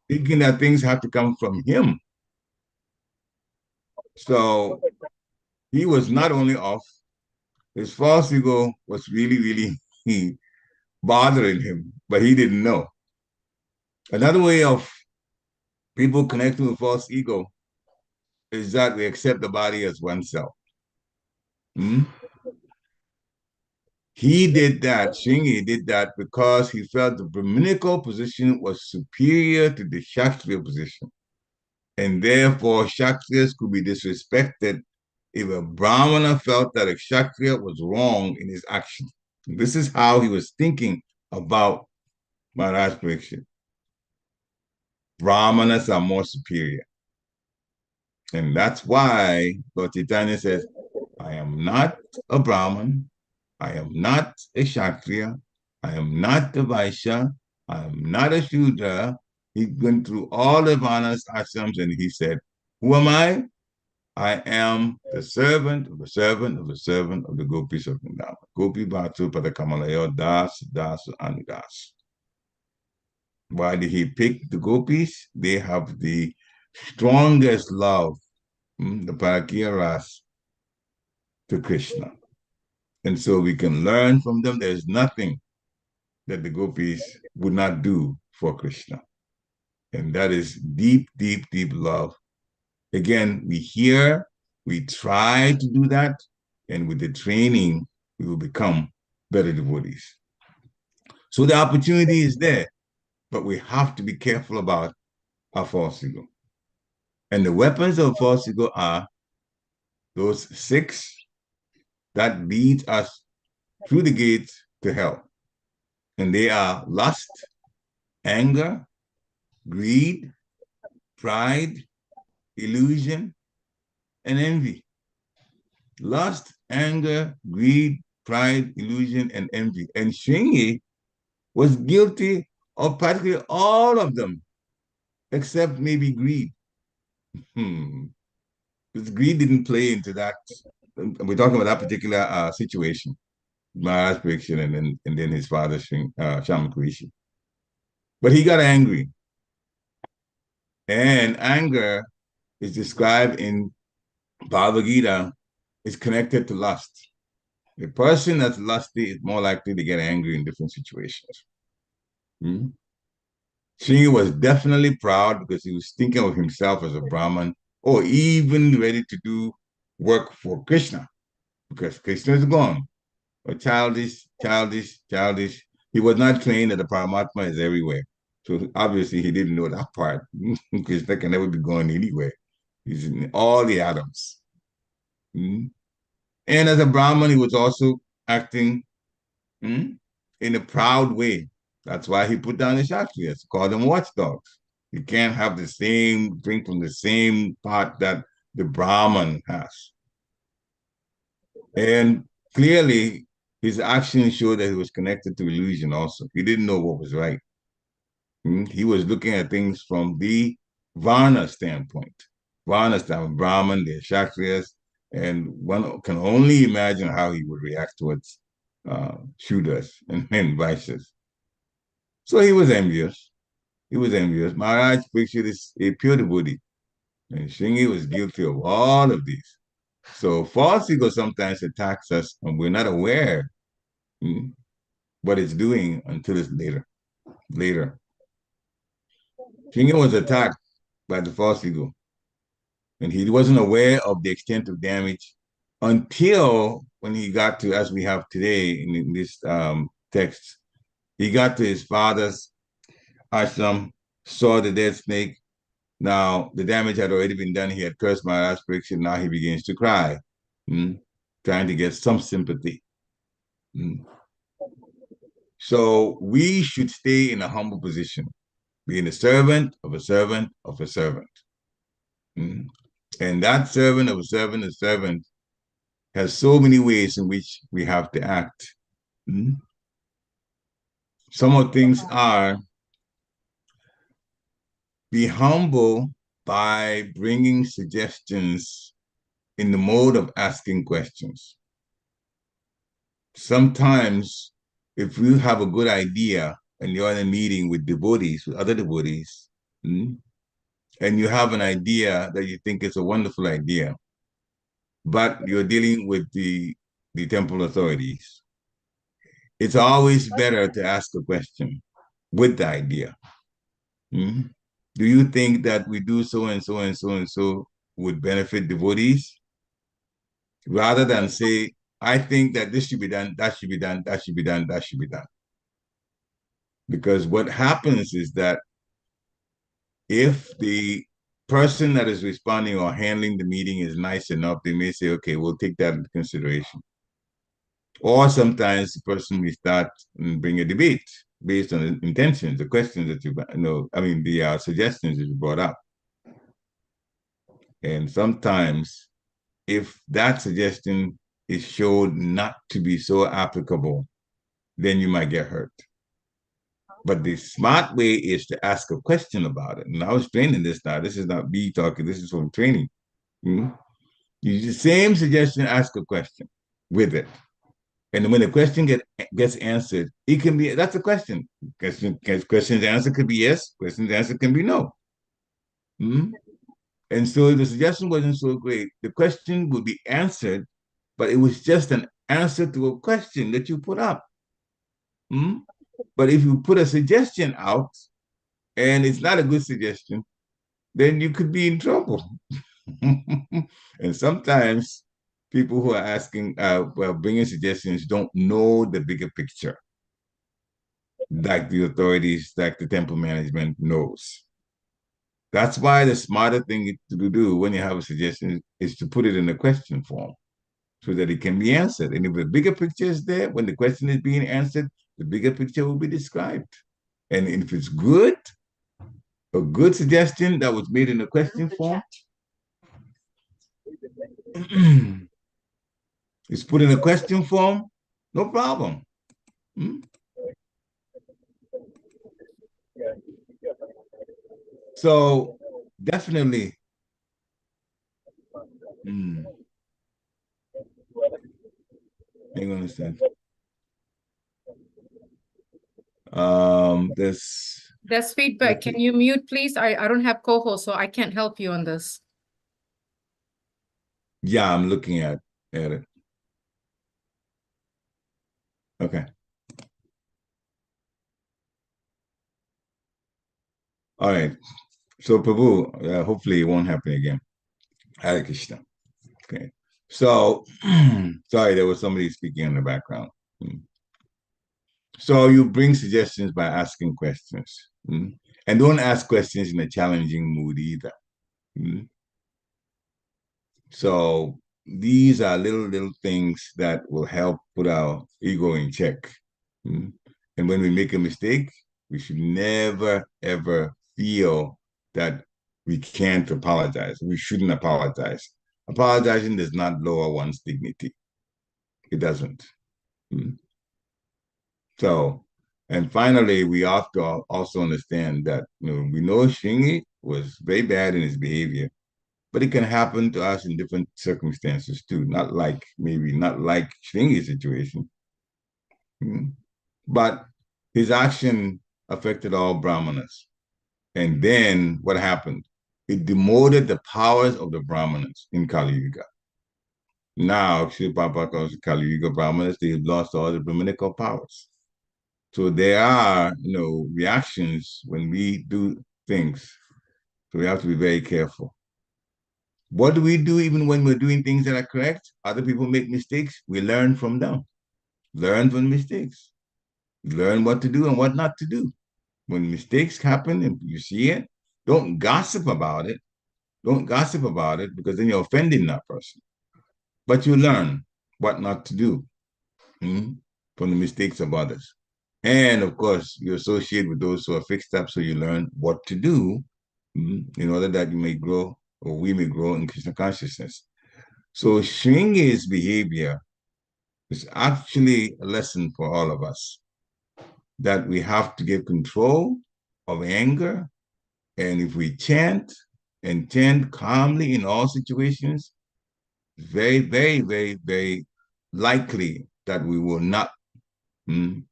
Thinking that things have to come from him. So he was not only off, his false ego was really, really bothering him, but he didn't know. Another way of people connecting with false ego is that we accept the body as oneself. He did that, Shingi did that because he felt the Brahminical position was superior to the Kshatriya position. And therefore, Kshatriyas could be disrespected if a Brahmana felt that a Kshatriya was wrong in his action. This is how he was thinking about Maharaj Pariksit. Brahmanas are more superior. And that's why Lord Chaitanya says, I am not a Brahman, I am not a Kshatriya, I am not a Vaishya, I am not a Shudra. He went through all the Varnas ashrams and he said, who am I? I am the servant of the servant of the servant of the Gopis of Vrindavan. Gopi Bhatu Padakamalayo Das Das Anudas. Why did he pick the Gopis? They have the strongest love, the Parakya Ras. to Krishna. And so we can learn from them. There's nothing that the gopis would not do for Krishna. And that is deep, deep, deep love. Again, we hear, we try to do that, and with the training, we will become better devotees. So the opportunity is there, but we have to be careful about our false ego. And the weapons of false ego are those 6 that lead us through the gates to hell. And they are lust, anger, greed, pride, illusion, and envy. Lust, anger, greed, pride, illusion, and envy. And Shringi was guilty of practically all of them, except maybe greed. Because greed didn't play into that. We're talking about that particular situation, Maharaj Pariksit and then his father, Shamakrishi. But he got angry. And anger is described in Bhagavad Gita is connected to lust. A person that's lusty is more likely to get angry in different situations. Hmm? Sringi was definitely proud because he was thinking of himself as a Brahmin or even ready to do work for Krishna because Krishna is gone. But childish, childish, childish. He was not trained that the Paramatma is everywhere. So obviously he didn't know that part. Krishna can never be going anywhere. He's in all the atoms. Hmm? And as a Brahmin, he was also acting in a proud way. That's why he put down the Kshatriyas, called them watchdogs. You can't have the same, drink from the same pot that the Brahman has. And clearly, his actions show that he was connected to illusion also. He didn't know what was right. He was looking at things from the Varna standpoint. Varna standpoint, Brahman, the Kshatriyas, and one can only imagine how he would react towards Shudras and Vaishyas. So he was envious. He was envious. Maharaj pictured is a pure devotee, and Shingi was guilty of all of these. So false ego sometimes attacks us, and we're not aware what it's doing until it's later. Later, Shingi was attacked by the false ego, and he wasn't aware of the extent of damage until when he got to, as we have today in this text, he got to his father's ashram, saw the dead snake. Now, the damage had already been done. He had cursed Maharaj Pariksit. Now he begins to cry, trying to get some sympathy. So we should stay in a humble position, being a servant of a servant of a servant. And that servant of a servant has so many ways in which we have to act. Some of the things are be humble by bringing suggestions in the mode of asking questions. Sometimes, if you have a good idea and you're in a meeting with devotees, with other devotees, and you have an idea that you think is a wonderful idea, but you're dealing with the temple authorities, it's always better to ask a question with the idea. Do you think that we do so and so and so and so would benefit devotees? Rather than say, I think that this should be done, that should be done, that should be done, that should be done. Because what happens is that if the person that is responding or handling the meeting is nice enough, they may say, okay, we'll take that into consideration. Or sometimes the person may start and bring a debate based on the intentions, the questions that the suggestions that you brought up. And sometimes if that suggestion is shown not to be so applicable, then you might get hurt. But the smart way is to ask a question about it. And I was training this now. This is not me talking. This is from training. You use the same suggestion, ask a question with it. And when the question gets answered, it can be, that's a question. Question's answer could be yes. Question's answer can be no. And so the suggestion wasn't so great. The question would be answered but it was just an answer to a question that you put up. But if you put a suggestion out and it's not a good suggestion, then you could be in trouble. And sometimes people who are asking, bringing suggestions don't know the bigger picture, like the authorities, like the temple management knows. That's why the smarter thing to do when you have a suggestion is to put it in a question form so that it can be answered. And if the bigger picture is there, when the question is being answered, the bigger picture will be described. And if it's good, a good suggestion that was made in a question form, it's put in a question form, no problem. So definitely. Hang on a second. There's feedback. Can you mute, please? I don't have co-host, so I can't help you on this. Yeah, I'm looking at it. Okay. All right. So Prabhu, hopefully it won't happen again. Hare Krishna. Okay. So sorry, there was somebody speaking in the background. So you bring suggestions by asking questions. And don't ask questions in a challenging mood either. So these are little things that will help put our ego in check. And when we make a mistake, we should never, ever feel that we can't apologize. We shouldn't apologize. Apologizing does not lower one's dignity. It doesn't. So, and finally, we have to also understand that we know Shingi was very bad in his behavior, but it can happen to us in different circumstances too. Not like Shingi's situation, but his action affected all Brahmanas. And then what happened? It demoted the powers of the Brahmanas in Kali Yuga. Now, Sri Prabhupada calls Kali Yuga Brahmanas, they've lost all the Brahminical powers. So there are, reactions when we do things. So we have to be very careful. What do we do even when we're doing things that are correct? Other people make mistakes. We learn from them. Learn from mistakes. Learn what to do and what not to do. When mistakes happen and you see it, don't gossip about it. Don't gossip about it because then you're offending that person. But you learn what not to do from the mistakes of others. And of course, you associate with those who are fixed up so you learn what to do in order that you may grow or we may grow in Krishna consciousness. So Shringi's behavior is actually a lesson for all of us that we have to get control of anger. And if we chant and chant calmly in all situations, it's very, very, very, very likely that we will not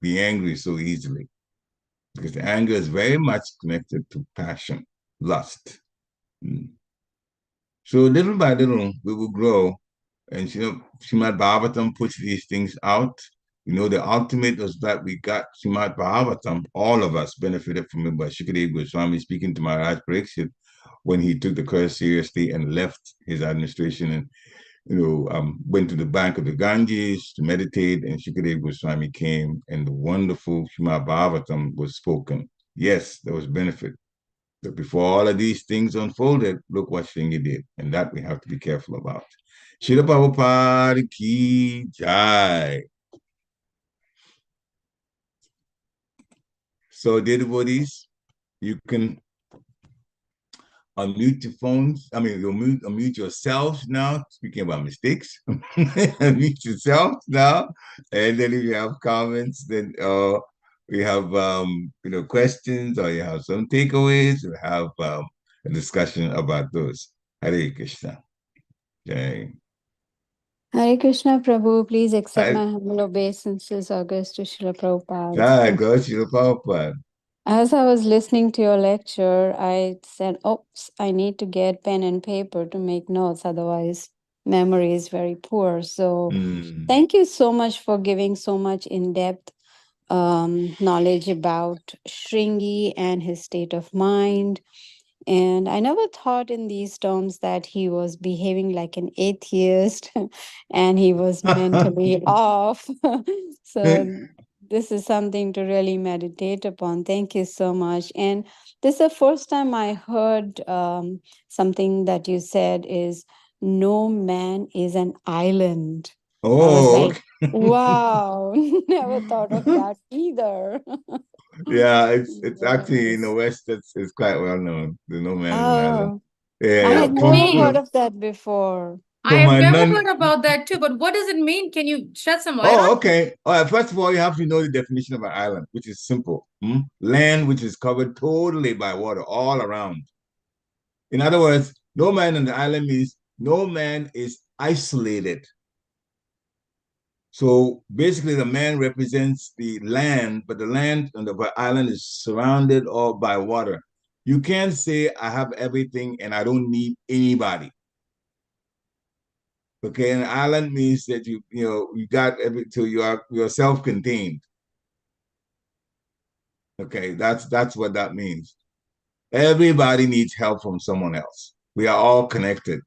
be angry so easily. Because anger is very much connected to passion, lust. So little by little, we will grow. And Srimad Bhagavatam puts these things out. The ultimate was that we got Srimad Bhagavatam. All of us benefited from it. But Shukadeva Goswami speaking to Maharaj Pariksit when he took the curse seriously and left his administration and went to the bank of the Ganges to meditate, and Shukadeva Goswami came, and the wonderful Srimad Bhagavatam was spoken. Yes, there was benefit. But before all of these things unfolded, look what Shringi did, and that we have to be careful about. Srila Prabhupada ki jai. So, dear devotees, you can unmute your phones. You'll unmute yourselves now. Speaking about mistakes, unmute yourself now. And then if you have comments, then we have questions, or you have some takeaways. We have a discussion about those. Hare Krishna. Jai. Hare Krishna, Prabhu. Please accept my humble obeisances, August to Srila Prabhupada. Jai, go Srila Prabhupada. As I was listening to your lecture, I said, oops, I need to get pen and paper to make notes. Otherwise, memory is very poor. So Mm. thank you so much for giving so much in-depth knowledge about Shringi and his state of mind. And I never thought in these terms that he was behaving like an atheist and he was mentally off. So this is something to really meditate upon. Thank you so much. And this is the first time I heard something that you said is no man is an island. I was Oh, like, wow, never thought of that either. yeah, it's actually in the Yes. West. It's quite well known. The No Man is an Island. Oh, I Yeah, What does had it from never heard mean? of that before. I from have a never non. heard about that too, but what does it mean? Can you shed some light on Oh, it? okay. All right. First of all, you have to know the definition of an island, which is simple. Land which is covered totally by water all around. In other words, no man on the island means no man is isolated. So basically, the man represents the land, but the land on the island is surrounded all by water. You can't say I have everything and I don't need anybody. Okay, an island means that you got every till you're self-contained. Okay, that's what that means. Everybody needs help from someone else. We are all connected.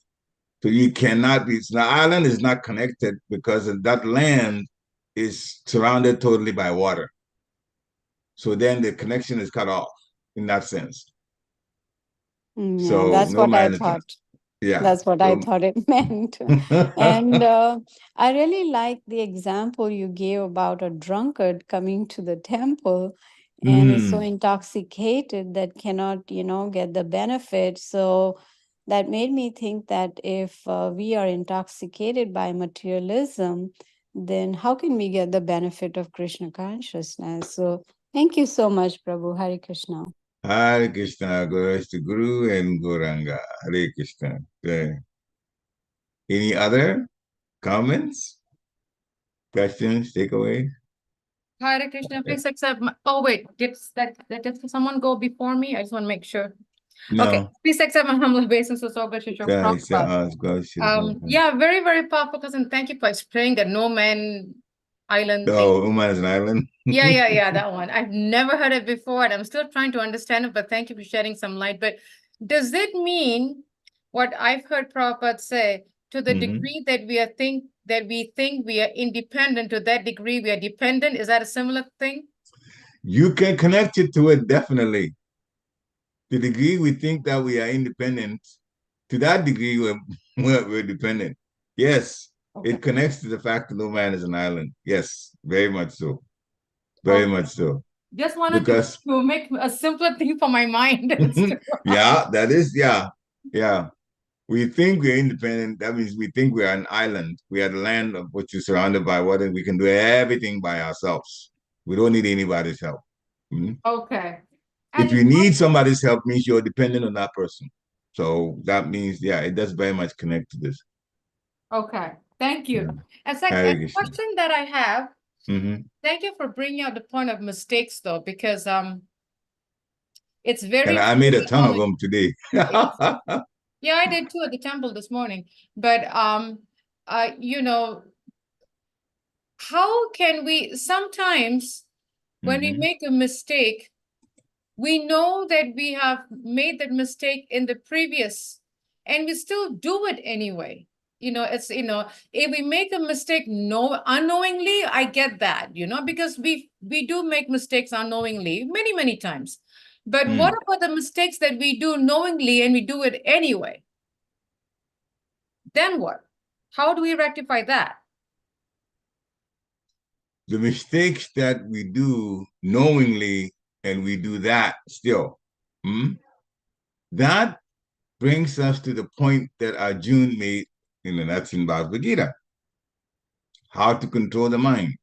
So you cannot be, the island is not connected because that land is surrounded totally by water. So then the connection is cut off in that sense. Yeah, So that's no what I man is not. thought. Yeah. That's what I So thought it meant. And I really like the example you gave about a drunkard coming to the temple and is so intoxicated that cannot, get the benefit. So that made me think that if we are intoxicated by materialism, then how can we get the benefit of Krishna consciousness? So thank you so much, Prabhu. Hare Krishna. Hare Krishna goes to Guru and Goranga. Hare Krishna. Okay. Any other comments, questions, takeaways? Hare Krishna, please accept my, oh wait, did someone go before me? I just want to make sure. Okay, No. please accept my humble obeisances, so good to your Prabhupada. Yeah, very, very powerful cousin. Thank you for explaining the no man island thing. Oh, Uma is an island. Yeah, that one. I've never heard it before, and I'm still trying to understand it, but thank you for shedding some light. But does it mean what I've heard Prabhupada say, to the degree that we think we are independent, to that degree we are dependent? Is that a similar thing? You can connect it to it, definitely. The degree we think that we are independent, to that degree we're dependent. Yes, Okay. it connects to the fact that no man is an island. Yes, very much so. Very much so. Just wanted Because to make a simpler thing for my mind. yeah, that is, yeah. We think we're independent. That means we think we're an island. We are the land of which is surrounded by water. We can do everything by ourselves. We don't need anybody's help. Okay. If you need somebody's help, means you're dependent on that person. So that means, yeah, it does very much connect to this. Okay, thank you. And Hare second Krishna. question that I have, Mhm. thank you for bringing out the point of mistakes though, because it's very, And I made a very ton of common. them today. Yeah, I did too at the temple this morning. But how can we sometimes when we make a mistake, we know that we have made that mistake in the previous, and we still do it anyway. It's if we make a mistake unknowingly, I get that, because we do make mistakes unknowingly many times. But what about the mistakes that we do knowingly and we do it anyway? Then what? How do we rectify that? The mistakes that we do knowingly, and we do that still, that brings us to the point that Arjuna made, that's in Bhagavad Gita, how to control the mind.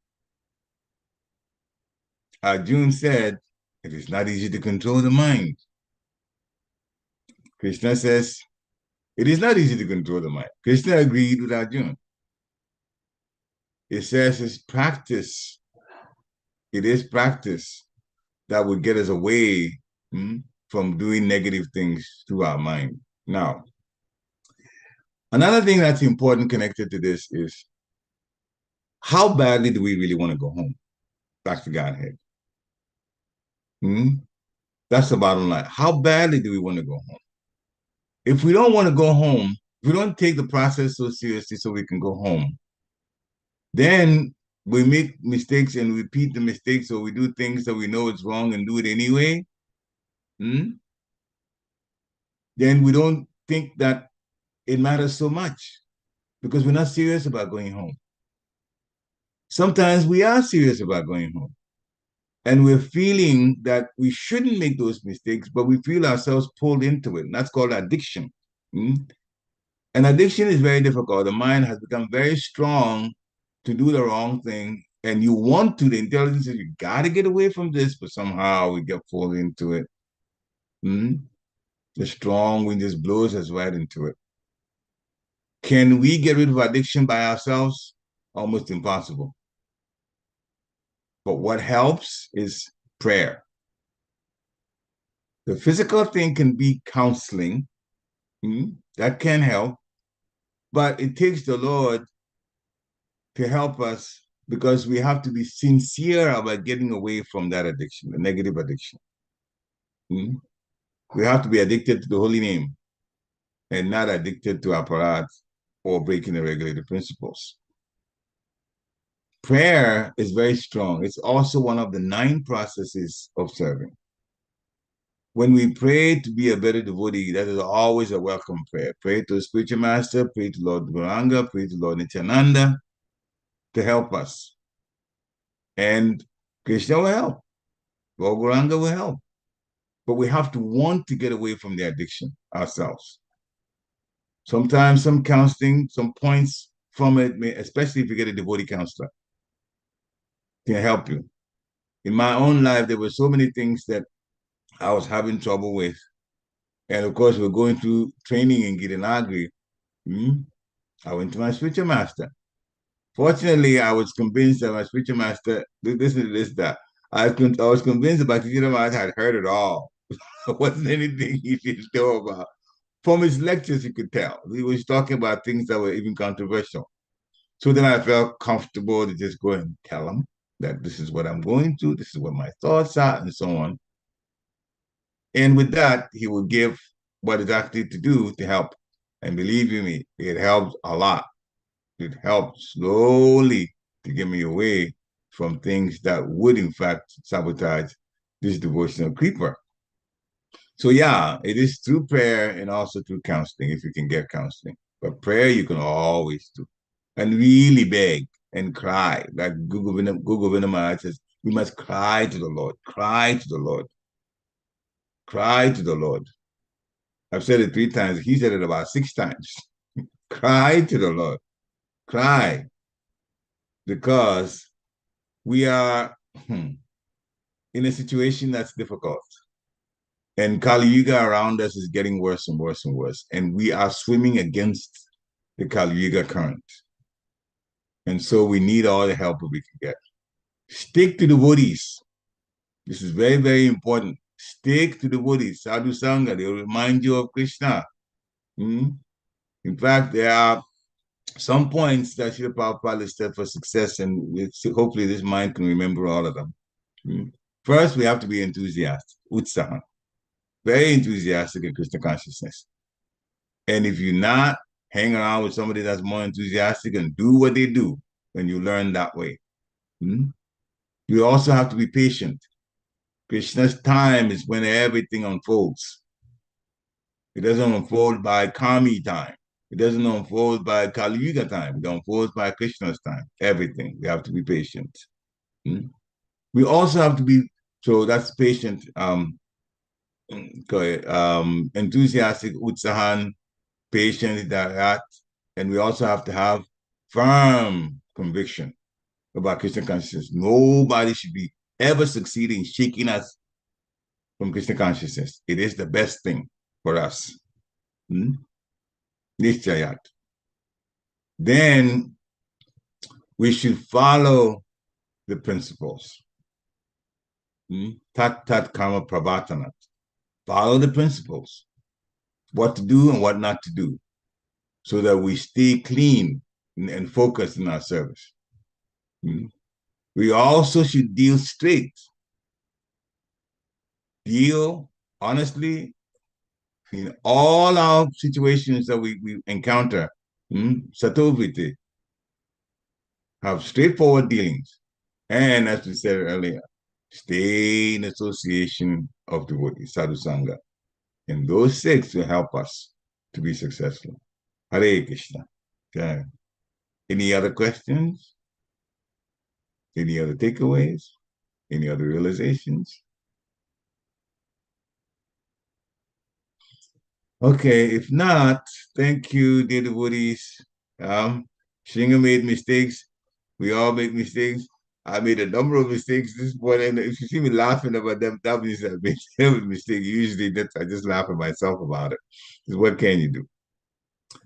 Arjuna said, it is not easy to control the mind. Krishna says, it is not easy to control the mind. Krishna agreed with Arjuna. It says it's practice. It is practice that would get us away from doing negative things to our mind. Now, Another thing that's important connected to this is how badly do we really want to go home? Back to Godhead. That's the bottom line. How badly do we want to go home? If we don't want to go home, if we don't take the process so seriously so we can go home, then we make mistakes and repeat the mistakes, or we do things that we know it's wrong and do it anyway. Then we don't think that it matters so much because we're not serious about going home. Sometimes we are serious about going home. And we're feeling that we shouldn't make those mistakes, but we feel ourselves pulled into it. And that's called addiction. And addiction is very difficult. The mind has become very strong to do the wrong thing. And you want to, the intelligence says, you got to get away from this, but somehow we get pulled into it. The strong wind just blows us right into it. Can we get rid of addiction by ourselves? Almost impossible. But what helps is prayer. The physical thing can be counseling. That can help. But it takes the Lord to help us because we have to be sincere about getting away from that addiction, the negative addiction. We have to be addicted to the holy name and not addicted to apparat or breaking the regulated principles. Prayer is very strong. It's also one of the 9 processes of serving. When we pray to be a better devotee, that is always a welcome prayer. Pray to a spiritual master, pray to Lord Gauranga, pray to Lord Nityananda to help us. And Krishna will help. Lord Gauranga will help. But we have to want to get away from the addiction ourselves. Sometimes some counseling, some points from it, especially if you get a devotee counselor, can help you. In my own life, there were so many things that I was having trouble with. And of course, we're going through training in Gitanagri. I went to my spiritual master. Fortunately, I was convinced that my spiritual master, that. I was convinced that Bhakti Maharaj had heard it all. There wasn't anything he didn't know about. From his lectures, you could tell. He was talking about things that were even controversial. So then I felt comfortable to just go and tell him that this is what I'm going through, this is what my thoughts are, and so on. And with that, he would give what exactly to do to help. And believe you me, it helps a lot. It helps slowly to get me away from things that would, in fact, sabotage this devotional creeper. So yeah, it is through prayer and also through counseling, if you can get counseling. But prayer you can always do. And really beg and cry. Like Google Vinamara says, we must cry to the Lord. Cry to the Lord. Cry to the Lord. I've said it 3 times. He said it about 6 times. Cry to the Lord. Cry. Because we are in a situation that's difficult. And Kali Yuga around us is getting worse and worse and worse. And we are swimming against the Kali Yuga current. And so we need all the help we can get. Stick to the devotees. This is very, very important. Stick to the devotees. Sadhu Sangha, they will remind you of Krishna. In fact, there are some points that Srila Prabhupada listed for success, and hopefully this mind can remember all of them. First, we have to be enthusiastic, utsaha, very enthusiastic in Krishna consciousness. And if you're not, hang around with somebody that's more enthusiastic and do what they do, and you learn that way. You also have to be patient. Krishna's time is when everything unfolds. It doesn't unfold by Kami time. It doesn't unfold by Kali Yuga time. It unfolds by Krishna's time. Everything. We have to be patient. We also have to be, so that's patient, enthusiastic, utsahan, patient, that, and we also have to have firm conviction about Krishna consciousness. Nobody should be ever succeeding shaking us from Krishna consciousness. It is the best thing for us. Nishchayat. Then we should follow the principles. Tat tat karma pravatanat. Follow the principles. What to do and what not to do. so that we stay clean and focused in our service. We also should deal straight, deal honestly in all our situations that we encounter. Satovite, have straightforward dealings. And as we said earlier, stay in association of devotees, sadhu sangha. And those six will help us to be successful. Hare Krishna. Okay. Any other questions? Any other takeaways? Any other realizations? Okay, if not, thank you, dear devotees. Shinga made mistakes. We all make mistakes. I made a number of mistakes this morning. And if you see me laughing about them, that means I made a mistake. Usually I just laugh at myself about it. Because what can you do?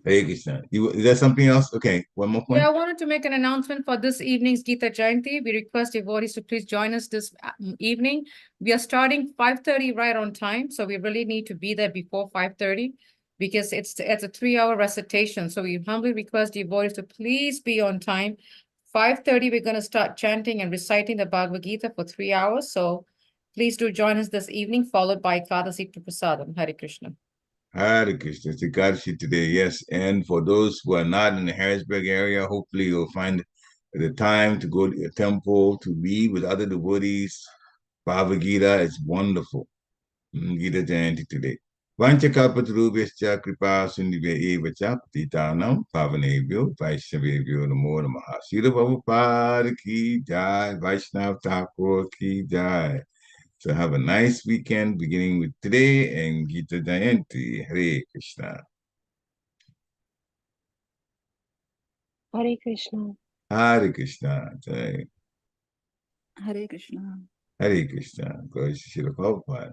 Hare Krishna. Is there something else? Okay, one more point. Yeah, I wanted to make an announcement for this evening's Gita Jayanti. We request devotees to please join us this evening. We are starting 5:30 right on time, so we really need to be there before 5:30 because it's a 3-hour recitation. So we humbly request devotees to please be on time. 5:30, we're going to start chanting and reciting the Bhagavad Gita for 3 hours. So please do join us this evening, followed by Kadasi Prasadam. Hare Krishna. Hare Krishna. It's Ekadashi today, yes. And for those who are not in the Harrisburg area, hopefully you'll find the time to go to a temple to read with other devotees. Bhagavad Gita is wonderful. Gita Jayanti today. Vanchakalpatarubhyascha kripa sindhve eva cha patitanam pavanebhyo vaishnavebhyo namo namaha. Srila Prabhupada ki jai, Vaishnav Thakur ki jai. So have a nice weekend beginning with today and Gita Jayanti. Hare Krishna. Hare Krishna. Hare Krishna. Jai. Hare Krishna. Hare Krishna. Glory to Srila Prabhupada.